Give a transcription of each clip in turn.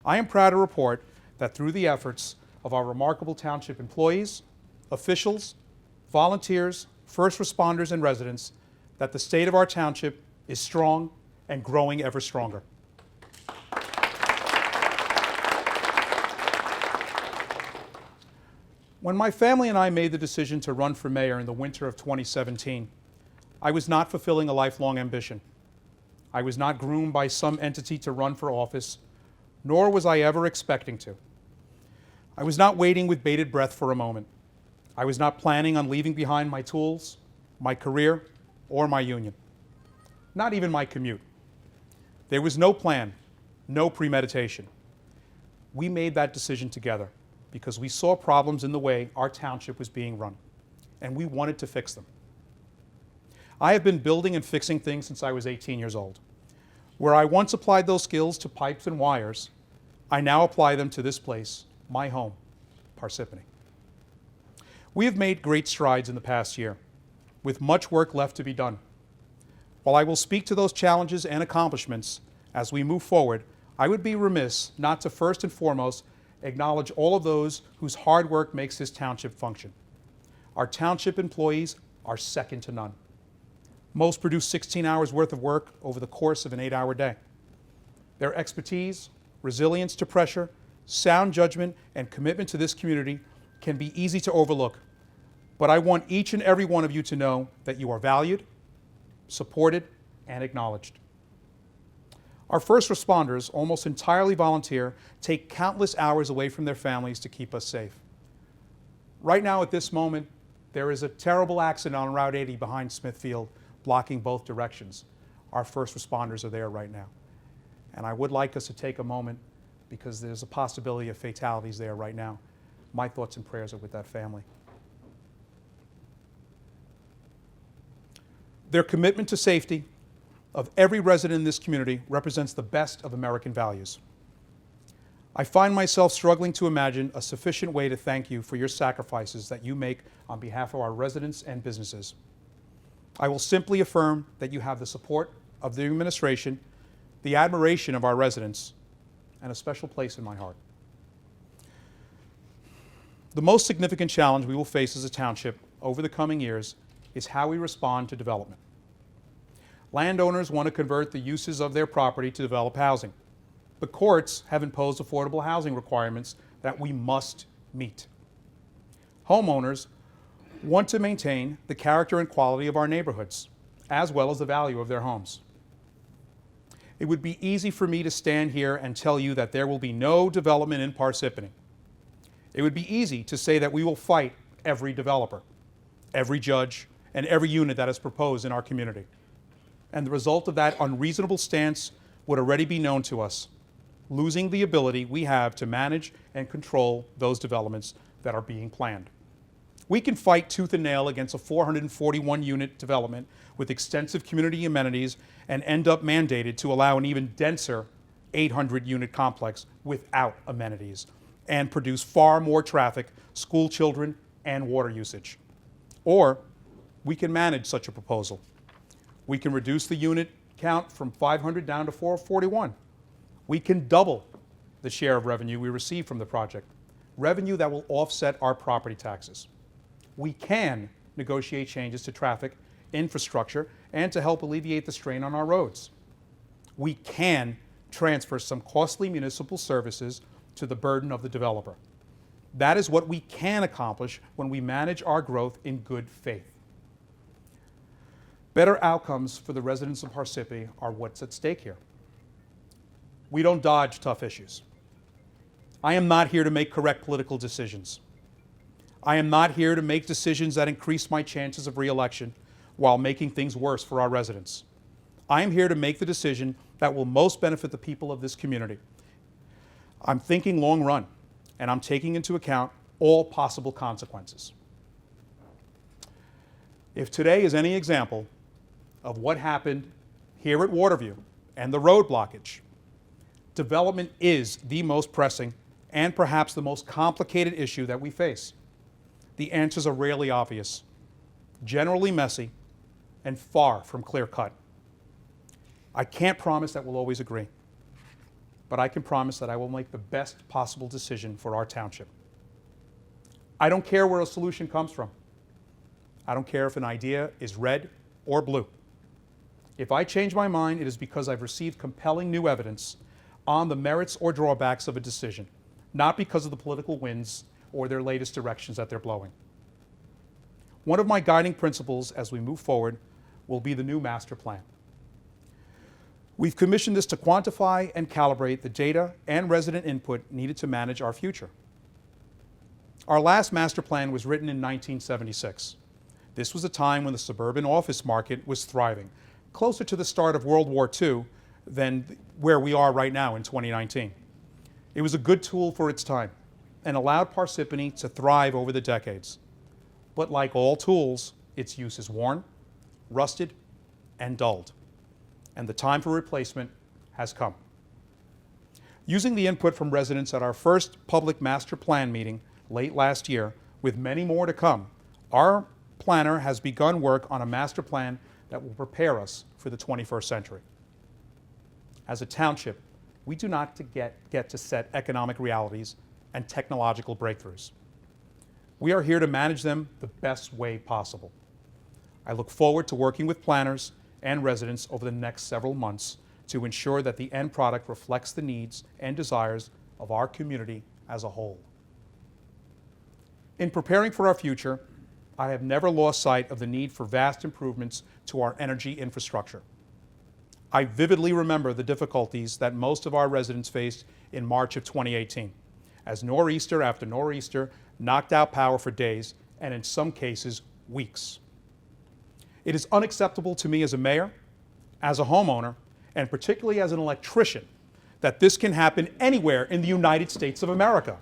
I am proud to report that through the efforts of our remarkable township employees, officials, volunteers, first responders, and residents, that the state of our township is strong and growing ever stronger. When my family and I made the decision to run for mayor in the winter of 2017, I was not fulfilling a lifelong ambition. I was not groomed by some entity to run for office, nor was I ever expecting to. I was not waiting with bated breath for a moment. I was not planning on leaving behind my tools, my career, or my union. Not even my commute. There was no plan, no premeditation. We made that decision together because we saw problems in the way our township was being run, and we wanted to fix them. I have been building and fixing things since I was 18 years old. Where I once applied those skills to pipes and wires, I now apply them to this place, my home, Parsippany. We have made great strides in the past year, with much work left to be done. While I will speak to those challenges and accomplishments as we move forward, I would be remiss not to first and foremost acknowledge all of those whose hard work makes this township function. Our township employees are second to none. Most produce 16 hours worth of work over the course of an 8-hour day. Their expertise, resilience to pressure, sound judgment, and commitment to this community can be easy to overlook. But I want each and every one of you to know that you are valued, supported, and acknowledged. Our first responders, almost entirely volunteer, take countless hours away from their families to keep us safe. Right now, at this moment, there is a terrible accident on Route 80 behind Smithfield, blocking both directions. Our first responders are there right now. And I would like us to take a moment, because there's a possibility of fatalities there right now. My thoughts and prayers are with that family. Their commitment to safety of every resident in this community represents the best of American values. I find myself struggling to imagine a sufficient way to thank you for your sacrifices that you make on behalf of our residents and businesses. I will simply affirm that you have the support of the administration, the admiration of our residents, and a special place in my heart. The most significant challenge we will face as a township over the coming years is how we respond to development. Landowners want to convert the uses of their property to develop housing. The courts have imposed affordable housing requirements that we must meet. Homeowners want to maintain the character and quality of our neighborhoods, as well as the value of their homes. It would be easy for me to stand here and tell you that there will be no development in Parsippany. It would be easy to say that we will fight every developer, every judge, and every unit that is proposed in our community. And the result of that unreasonable stance would already be known to us, losing the ability we have to manage and control those developments that are being planned. We can fight tooth and nail against a 441-unit development with extensive community amenities and end up mandated to allow an even denser 800-unit complex without amenities and produce far more traffic, school children, and water usage. Or we can manage such a proposal. We can reduce the unit count from 500 down to 441. We can double the share of revenue we receive from the project, revenue that will offset our property taxes. We can negotiate changes to traffic, infrastructure, and to help alleviate the strain on our roads. We can transfer some costly municipal services to the burden of the developer. That is what we can accomplish when we manage our growth in good faith. Better outcomes for the residents of Parsippany are what's at stake here. We don't dodge tough issues. I am not here to make correct political decisions. I am not here to make decisions that increase my chances of re-election while making things worse for our residents. I am here to make the decision that will most benefit the people of this community. I'm thinking long run, and I'm taking into account all possible consequences. If today is any example of what happened here at Waterview and the road blockage, development is the most pressing and perhaps the most complicated issue that we face. The answers are rarely obvious, generally messy, and far from clear-cut. I can't promise that we'll always agree. but I can promise that I will make the best possible decision for our township. I don't care where a solution comes from. I don't care if an idea is red or blue. If I change my mind, it is because I've received compelling new evidence on the merits or drawbacks of a decision, not because of the political winds or their latest directions that they're blowing. One of my guiding principles as we move forward will be the new master plan. We've commissioned this to quantify and calibrate the data and resident input needed to manage our future. Our last master plan was written in 1976. This was a time when the suburban office market was thriving, closer to the start of World War II than where we are right now in 2019. It was a good tool for its time and allowed Parsippany to thrive over the decades. But like all tools, its use is worn, rusted, and dulled, and the time for replacement has come. Using the input from residents at our first public master plan meeting late last year, with many more to come, our planner has begun work on a master plan that will prepare us for the 21st century. As a township, we do not get to set economic realities and technological breakthroughs. We are here to manage them the best way possible. I look forward to working with planners and residents over the next several months to ensure that the end product reflects the needs and desires of our community as a whole. In preparing for our future, I have never lost sight of the need for vast improvements to our energy infrastructure. I vividly remember the difficulties that most of our residents faced in March of 2018, as nor'easter after nor'easter knocked out power for days, and in some cases, weeks. It is unacceptable to me as a mayor, as a homeowner, and particularly as an electrician, that this can happen anywhere in the United States of America.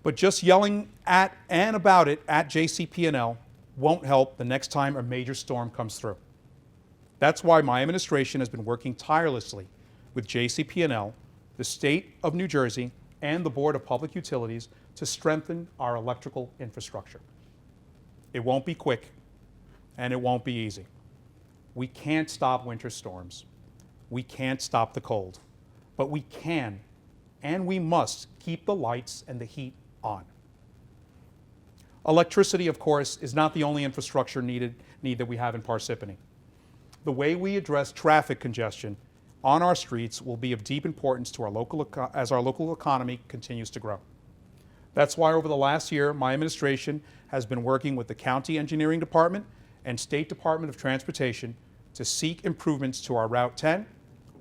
But just yelling at and about it at JCP&L won't help the next time a major storm comes through. That's why my administration has been working tirelessly with JCP&L, the state of New Jersey, and the Board of Public Utilities to strengthen our electrical infrastructure. It won't be quick, and it won't be easy. We can't stop winter storms. We can't stop the cold. But we can, and we must, keep the lights and the heat on. Electricity, of course, is not the only infrastructure need that we have in Parsippany. The way we address traffic congestion on our streets will be of deep importance to as our local economy continues to grow. That's why over the last year, my administration has been working with the County Engineering Department and State Department of Transportation to seek improvements to our Route 10,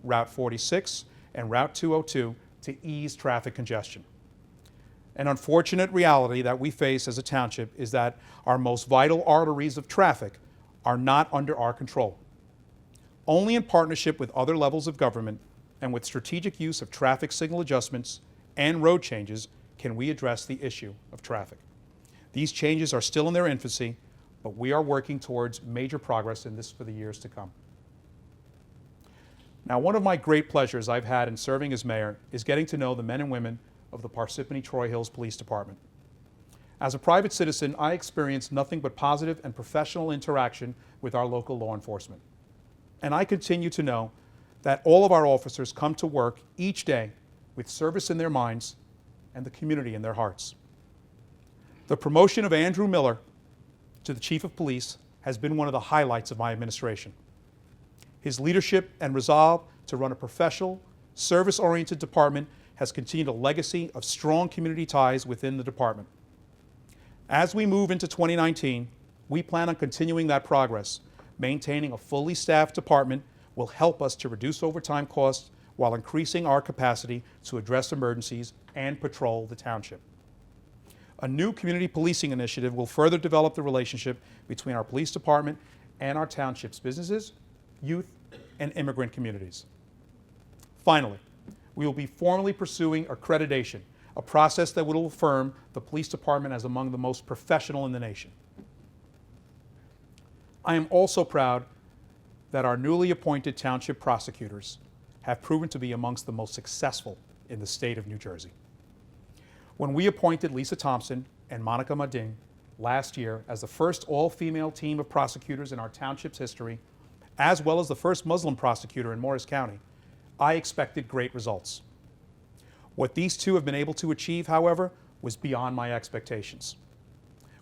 Route 46, and Route 202 to ease traffic congestion. An unfortunate reality that we face as a township is that our most vital arteries of traffic are not under our control. Only in partnership with other levels of government and with strategic use of traffic signal adjustments and road changes can we address the issue of traffic. These changes are still in their infancy, but we are working towards major progress in this for the years to come. Now, one of my great pleasures I've had in serving as mayor is getting to know the men and women of the Parsippany-Troy Hills Police Department. As a private citizen, I experienced nothing but positive and professional interaction with our local law enforcement. And I continue to know that all of our officers come to work each day with service in their minds and the community in their hearts. The promotion of Andrew Miller to the Chief of Police has been one of the highlights of my administration. His leadership and resolve to run a professional, service-oriented department has continued a legacy of strong community ties within the department. As we move into 2019, we plan on continuing that progress. Maintaining a fully staffed department will help us to reduce overtime costs while increasing our capacity to address emergencies and patrol the township. A new community policing initiative will further develop the relationship between our police department and our township's businesses, youth, and immigrant communities. Finally, we will be formally pursuing accreditation, a process that will affirm the police department as among the most professional in the nation. I am also proud that our newly appointed township prosecutors have proven to be amongst the most successful in the state of New Jersey. When we appointed Lisa Thompson and Monica Madin last year as the first all-female team of prosecutors in our township's history, as well as the first Muslim prosecutor in Morris County, I expected great results. What these two have been able to achieve, however, was beyond my expectations.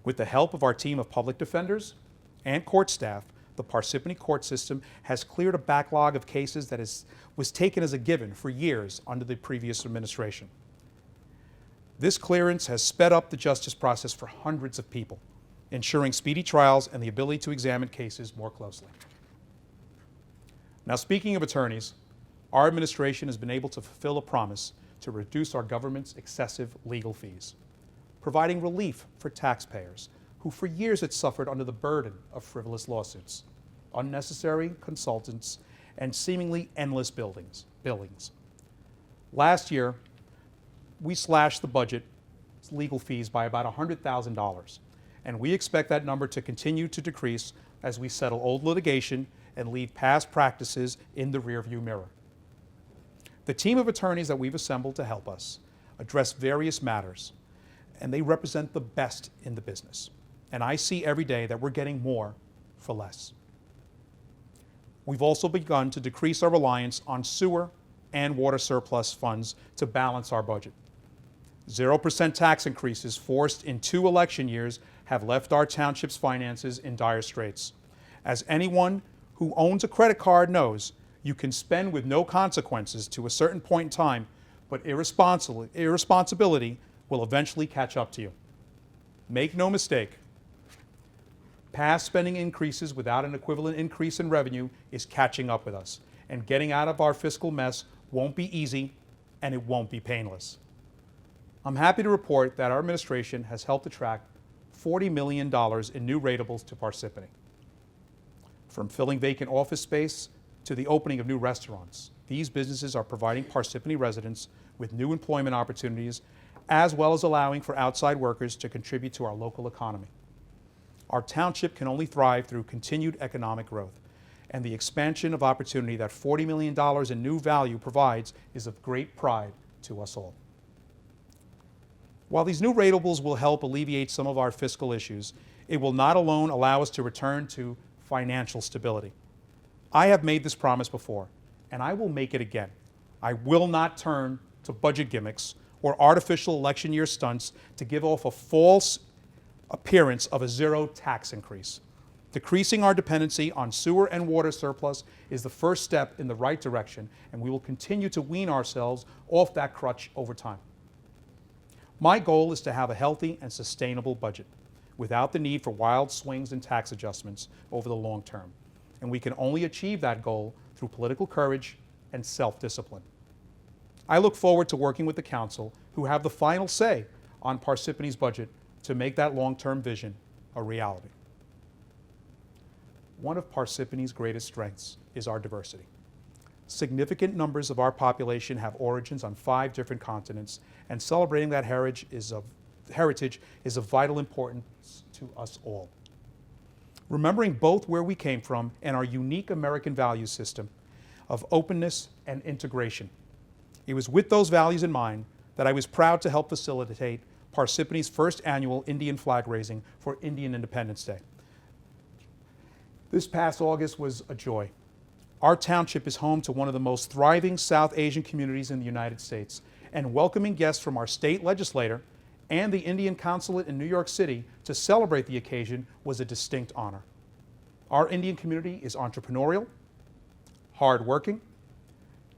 With the help of our team of public defenders and court staff, the Parsippany court system has cleared a backlog of cases that was taken as a given for years under the previous administration. This clearance has sped up the justice process for hundreds of people, ensuring speedy trials and the ability to examine cases more closely. Now, speaking of attorneys, our administration has been able to fulfill a promise to reduce our government's excessive legal fees, providing relief for taxpayers who for years had suffered under the burden of frivolous lawsuits, unnecessary consultants, and seemingly endless billings. Last year, we slashed the budget legal fees by about $100,000, and we expect that number to continue to decrease as we settle old litigation and leave past practices in the rearview mirror. The team of attorneys that we've assembled to help us address various matters, and they represent the best in the business. And I see every day that we're getting more for less. We've also begun to decrease our reliance on sewer and water surplus funds to balance our budget. 0% tax increases forced in 2 election years have left our township's finances in dire straits. As anyone who owns a credit card knows, you can spend with no consequences to a certain point in time, but irresponsibility will eventually catch up to you. Make no mistake, past spending increases without an equivalent increase in revenue is catching up with us, and getting out of our fiscal mess won't be easy, and it won't be painless. I'm happy to report that our administration has helped attract $40 million in new ratables to Parsippany. From filling vacant office space to the opening of new restaurants, these businesses are providing Parsippany residents with new employment opportunities, as well as allowing for outside workers to contribute to our local economy. Our township can only thrive through continued economic growth, and the expansion of opportunity that $40 million in new value provides is of great pride to us all. While these new ratables will help alleviate some of our fiscal issues, it will not alone allow us to return to financial stability. I have made this promise before, and I will make it again. I will not turn to budget gimmicks or artificial election year stunts to give off a false appearance of a zero tax increase. Decreasing our dependency on sewer and water surplus is the first step in the right direction, and we will continue to wean ourselves off that crutch over time. My goal is to have a healthy and sustainable budget without the need for wild swings in tax adjustments over the long term. And we can only achieve that goal through political courage and self-discipline. I look forward to working with the council, who have the final say on Parsippany's budget, to make that long-term vision a reality. One of Parsippany's greatest strengths is our diversity. Significant numbers of our population have origins on 5 different continents, and celebrating that heritage is of vital importance to us all. Remembering both where we came from and our unique American value system of openness and integration. It was with those values in mind that I was proud to help facilitate Parsippany's first annual Indian flag raising for Indian Independence Day. This past August was a joy. Our township is home to one of the most thriving South Asian communities in the United States, and welcoming guests from our state legislature and the Indian Consulate in New York City to celebrate the occasion was a distinct honor. Our Indian community is entrepreneurial, hardworking,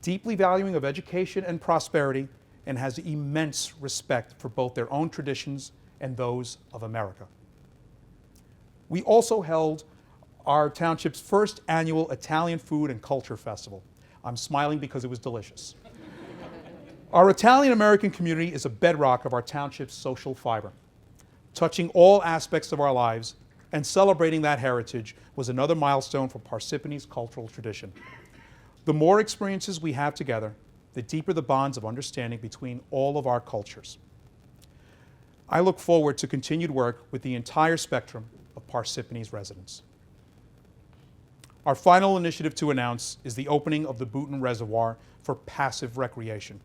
deeply valuing of education and prosperity, and has immense respect for both their own traditions and those of America. We also held our township's first annual Italian Food and Culture Festival. I'm smiling because it was delicious. Our Italian-American community is a bedrock of our township's social fiber. Touching all aspects of our lives and celebrating that heritage was another milestone for Parsippany's cultural tradition. The more experiences we have together, the deeper the bonds of understanding between all of our cultures. I look forward to continued work with the entire spectrum of Parsippany's residents. Our final initiative to announce is the opening of the Boonton Reservoir for passive recreation.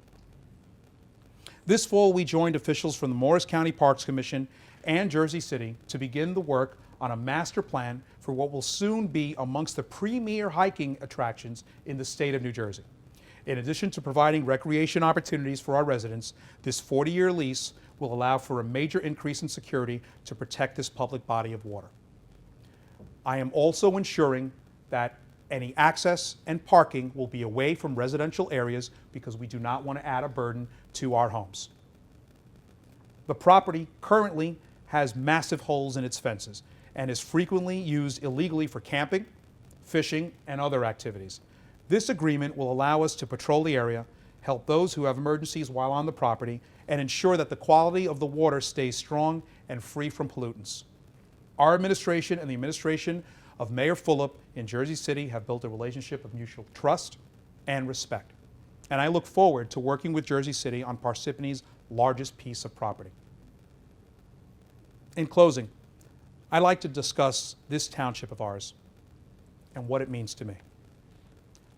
This fall, we joined officials from the Morris County Parks Commission and Jersey City to begin the work on a master plan for what will soon be amongst the premier hiking attractions in the state of New Jersey. In addition to providing recreation opportunities for our residents, this 40-year lease will allow for a major increase in security to protect this public body of water. I am also ensuring that any access and parking will be away from residential areas because we do not want to add a burden to our homes. The property currently has massive holes in its fences and is frequently used illegally for camping, fishing, and other activities. This agreement will allow us to patrol the area, help those who have emergencies while on the property, and ensure that the quality of the water stays strong and free from pollutants. Our administration and the administration of Mayor Fulop in Jersey City have built a relationship of mutual trust and respect. And I look forward to working with Jersey City on Parsippany's largest piece of property. In closing, I'd like to discuss this township of ours and what it means to me.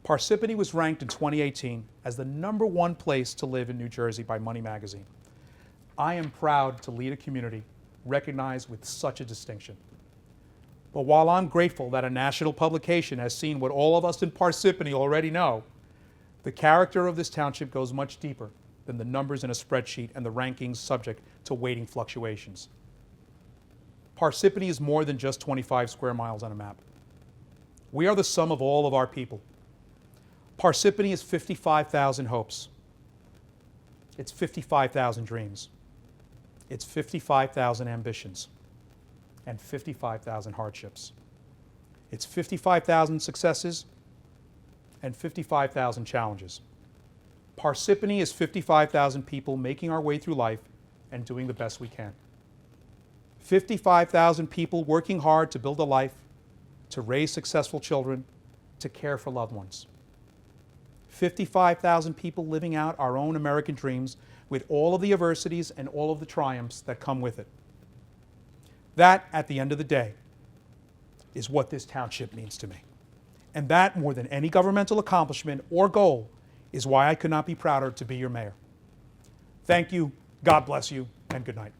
Parsippany was ranked in 2018 as the #1 place to live in New Jersey by Money Magazine. I am proud to lead a community recognized with such a distinction. But while I'm grateful that a national publication has seen what all of us in Parsippany already know, the character of this township goes much deeper than the numbers in a spreadsheet and the rankings subject to weighting fluctuations. Parsippany is more than just 25 square miles on a map. We are the sum of all of our people. Parsippany is 55,000 hopes. It's 55,000 dreams. It's 55,000 ambitions and 55,000 hardships. It's 55,000 successes and 55,000 challenges. Parsippany is 55,000 people making our way through life and doing the best we can. 55,000 people working hard to build a life, to raise successful children, to care for loved ones. 55,000 people living out our own American dreams with all of the adversities and all of the triumphs that come with it. That, at the end of the day, is what this township means to me. And that, more than any governmental accomplishment or goal, is why I could not be prouder to be your mayor. Thank you, God bless you, and good night.